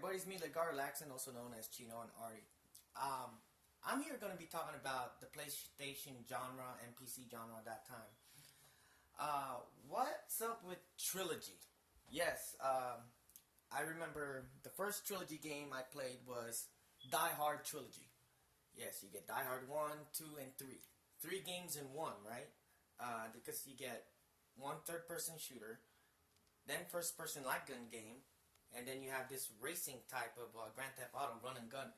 everybody, it's me, Legar Laxon, also known as Chino and Ari. I'm here going to be talking about the PlayStation genre and PC genre at that time. What's up with Trilogy? Yes, I remember the first Trilogy game I played was Die Hard Trilogy. Yes, you get Die Hard 1, 2, and 3. 3 games in one, right? Because you get one third-person shooter, then first-person light gun game, and then you have this racing type of Grand Theft Auto run and gun,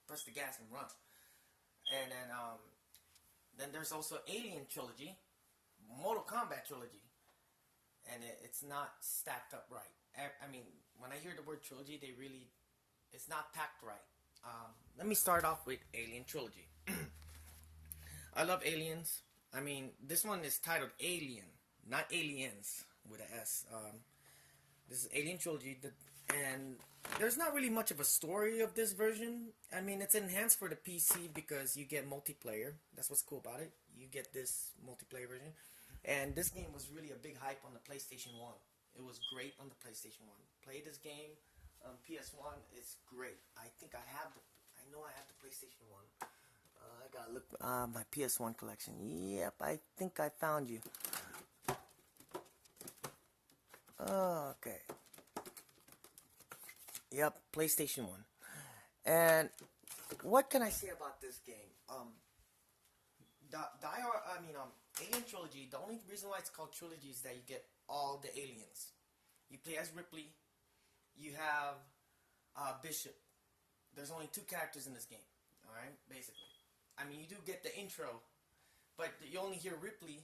press the gas and run. And then there's also Alien Trilogy, Mortal Kombat Trilogy, and it's not stacked up right. I mean, when I hear the word trilogy, it's not packed right. Let me start off with Alien Trilogy. I love aliens. I mean, this one is titled Alien, not Aliens with an S. This is Alien Trilogy, and there's not really much of a story of this version. I mean, it's enhanced for the PC because you get multiplayer. That's what's cool about it. You get this multiplayer version. And this game was really a big hype on the PlayStation 1. It was great on the PlayStation 1. Play this game on PS1. It's great. I know I have the PlayStation 1. I gotta look my PS1 collection. Yep, I think I found you. Okay. Yep, PlayStation 1. And what can I say about this game? Alien Trilogy, the only reason why it's called Trilogy is that you get all the aliens. You play as Ripley. You have Bishop. There's only 2 characters in this game. Alright, basically. I mean, you do get the intro, but you only hear Ripley,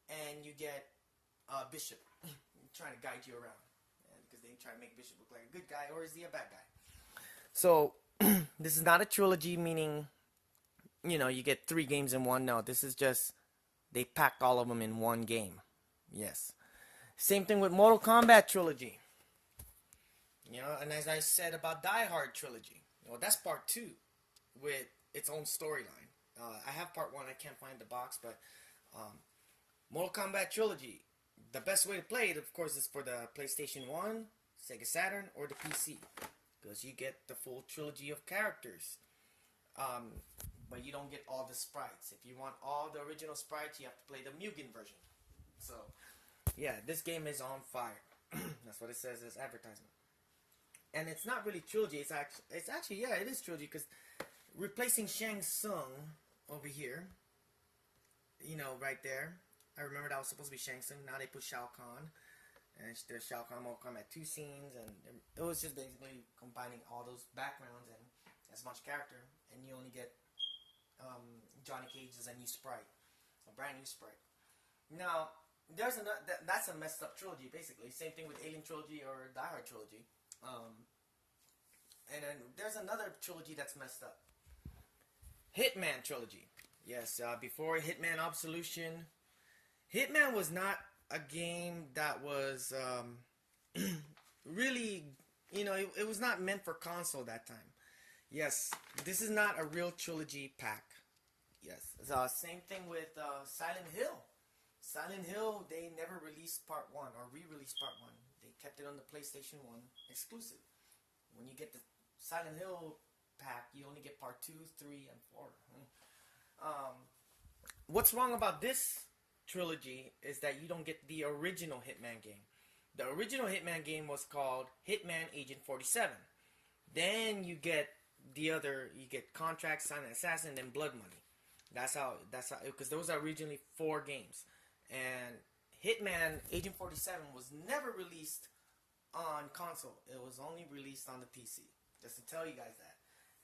and you get Bishop trying to guide you around. Because they try to make Bishop look like a good guy, or is he a bad guy? So, this is not a trilogy, meaning, you get 3 games in one. No, this is just, they packed all of them in one game. Yes. Same thing with Mortal Kombat Trilogy. And as I said about Die Hard Trilogy, that's part 2 with its own storyline. I have part 1, I can't find the box, but Mortal Kombat Trilogy, the best way to play it, of course, is for the PlayStation 1, Sega Saturn, or the PC. Because you get the full trilogy of characters. But you don't get all the sprites. If you want all the original sprites, you have to play the Mugen version. So, yeah, this game is on fire. That's what it says as advertisement. And it's not really trilogy. It's actually, yeah, it is trilogy, because replacing Shang Tsung over here, right there. I remember that was supposed to be Shang Tsung. Now they put Shao Kahn. And there's Shao Kahn Mortal Kombat 2 scenes. And it was just basically combining all those backgrounds and as much character. And you only get Johnny Cage as a new sprite. A brand new sprite. Now, that's a messed up trilogy, basically. Same thing with Alien Trilogy or Die Hard Trilogy. And then there's another trilogy that's messed up. Hitman Trilogy. Yes, before Hitman Absolution, Hitman was not a game that was really, it was not meant for console that time. Yes, this is not a real trilogy pack. Yes, same thing with Silent Hill. Silent Hill, they never released part 1 or re-released part 1. They kept it on the PlayStation 1 exclusive. When you get the Silent Hill pack, you only get part 2, 3, and 4. What's wrong about this trilogy is that you don't get the original Hitman game. The original Hitman game was called Hitman Agent 47. Then you get you get Contract, Silent Assassin, then Blood Money. That's how, because those are originally 4 games. And Hitman Agent 47 was never released on console. It was only released on the PC. Just to tell you guys that.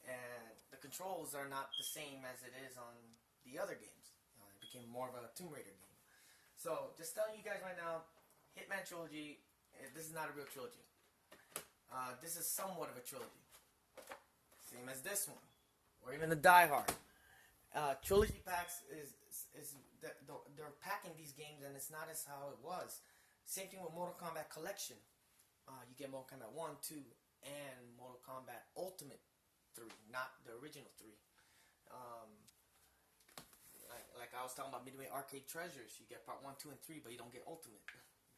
And the controls are not the same as it is on the other games. It became more of a Tomb Raider game. So, just telling you guys right now, Hitman Trilogy, this is not a real trilogy. This is somewhat of a trilogy. Same as this one. Or even the Die Hard. Trilogy packs they're packing these games and it's not as how it was. Same thing with Mortal Kombat Collection. You get Mortal Kombat 1, 2, and Mortal Kombat Ultimate 3, not the original 3. Like I was talking about Midway Arcade Treasures, you get part 1, 2, and 3, but you don't get Ultimate.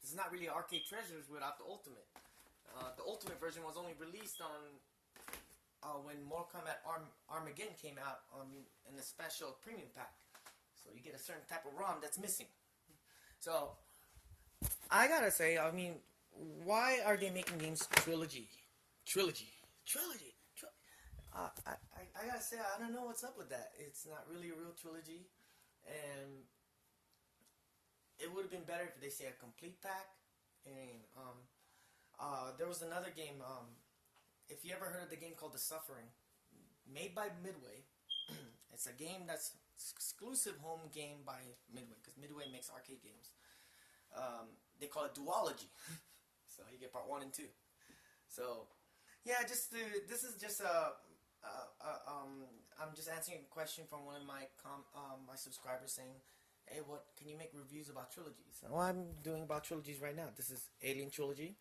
This is not really Arcade Treasures without the Ultimate. The Ultimate version was only released on when Mortal Kombat Armageddon came out in the special premium pack. So you get a certain type of ROM that's missing. So I gotta say, I mean, why are they making games trilogy? I gotta say, I don't know what's up with that. It's not really a real trilogy, and it would have been better if they say a complete pack. And there was another game. If you ever heard of the game called The Suffering, made by Midway. It's a game that's exclusive home game by Midway, because Midway makes arcade games. They call it Duology. So you get part 1 and 2. So yeah, this is just I'm just answering a question from one of my my subscribers saying, hey, what can you make reviews about trilogies? Well, I'm doing about trilogies right now. This is Alien Trilogy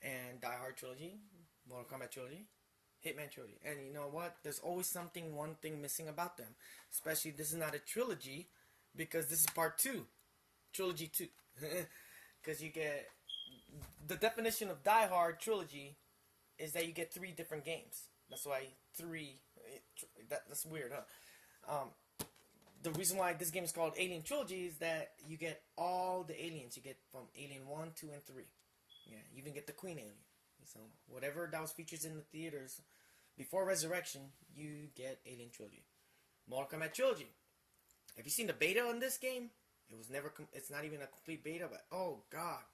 and Die Hard Trilogy, Mortal Kombat Trilogy, Hitman Trilogy. And you know what? There's always one thing missing about them. Especially this is not a trilogy, because this is part 2. Trilogy 2. Because you get... The definition of Die Hard Trilogy is that you get 3 different games. That's why 3... That's weird, huh? The reason why this game is called Alien Trilogy is that you get all the aliens. You get from Alien 1, 2, and 3. Yeah, you even get the Queen Alien. So whatever that was featured in the theaters before Resurrection, you get Alien Trilogy. Mortal Kombat Trilogy. Have you seen the beta on this game? It was never. It's not even a complete beta, but oh god,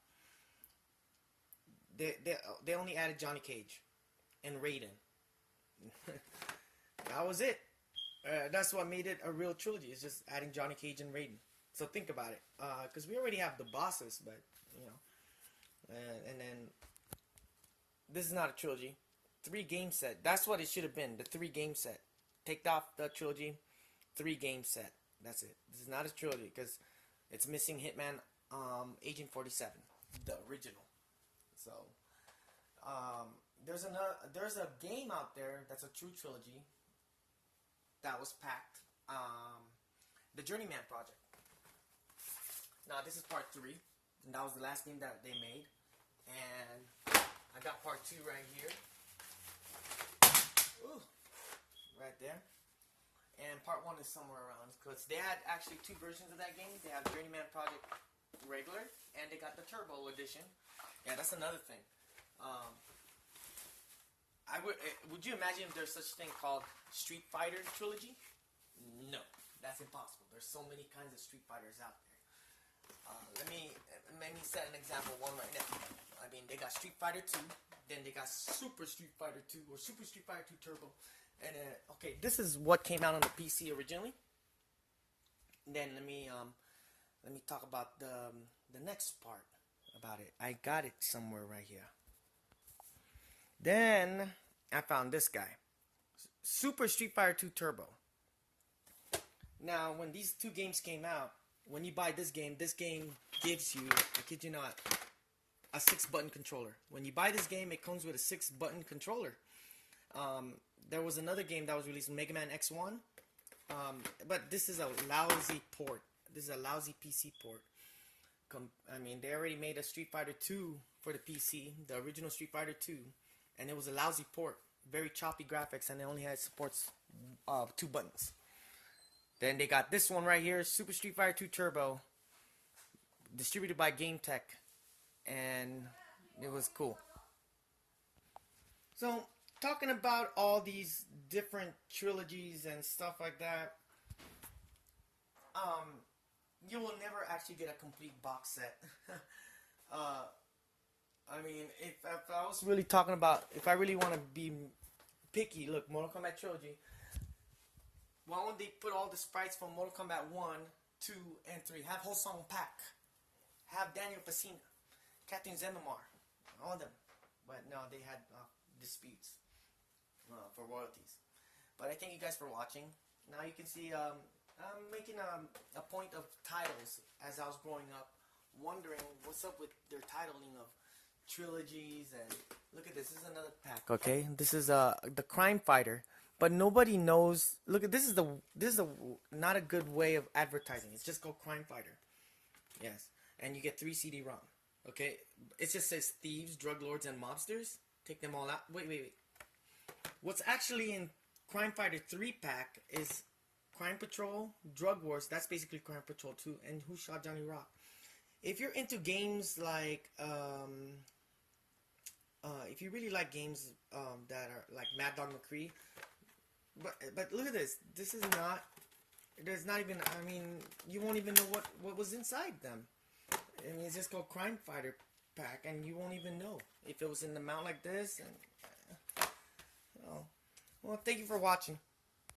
they only added Johnny Cage and Raiden. That was it. That's what made it a real trilogy. It's just adding Johnny Cage and Raiden. So think about it, because we already have the bosses, but you know, and then this is not a trilogy. 3 game set. That's what it should have been. The 3 game set. Take off the trilogy. 3 game set. That's it. This is not a trilogy because it's missing Hitman Agent 47, the original. So there's a game out there that's a true trilogy that was packed. The Journeyman Project. Now this is part 3, and that was the last game that they made. And I got part 2 right here. Ooh, right there. And part 1 is somewhere around, because they had actually 2 versions of that game. They have Journeyman Project regular, and they got the Turbo edition. Yeah, that's another thing. Would you imagine if there's such thing called Street Fighter Trilogy? No, that's impossible. There's so many kinds of Street Fighters out there. Let me set an example one right now. I mean, they got Street Fighter 2, then they got Super Street Fighter 2 or Super Street Fighter 2 Turbo. And okay, this is what came out on the PC originally. Then let me talk about the next part about it. I got it somewhere right here. Then I found this guy, Super Street Fighter 2 Turbo. Now, when these 2 games came out, when you buy this game gives you, I kid you not, a 6-button controller. When you buy this game, it comes with a 6-button controller. There was another game that was released, Mega Man X1, but this is a lousy port. This is a lousy PC port. I mean, they already made a Street Fighter 2 for the PC, the original Street Fighter 2, and it was a lousy port, very choppy graphics, and it only had supports 2 buttons. Then they got this one right here, Super Street Fighter 2 Turbo, distributed by Game Tech, and it was cool. So, talking about all these different trilogies and stuff like that, you will never actually get a complete box set. I mean, if I was really talking about, if I really want to be picky, look, Mortal Kombat Trilogy, why don't they put all the sprites from Mortal Kombat 1, 2, and 3? Have whole song pack. Have Daniel Pacina, Captain Zemmemar, all of them. But no, they had disputes for royalties. But I thank you guys for watching. Now you can see I'm making a point of titles as I was growing up, wondering what's up with their titling of trilogies. And look at this. This is another pack. Okay, this is the Crime Fighter. But nobody knows. Look at this is not a good way of advertising. It's just called Crime Fighter. Yes, and you get 3 CD-ROM. Okay, it just says thieves, drug lords, and mobsters. take them all out. Wait. What's actually in Crime Fighter 3 pack is Crime Patrol, Drug Wars. That's basically Crime Patrol 2, and Who Shot Johnny Rock. If you're into games like, if you really like games that are like Mad Dog McCree, but look at this. This is not. There's not even. I mean, you won't even know what was inside them. I mean, it's just called Crime Fighter pack, and you won't even know if it was in the mount like this. And well, thank you for watching.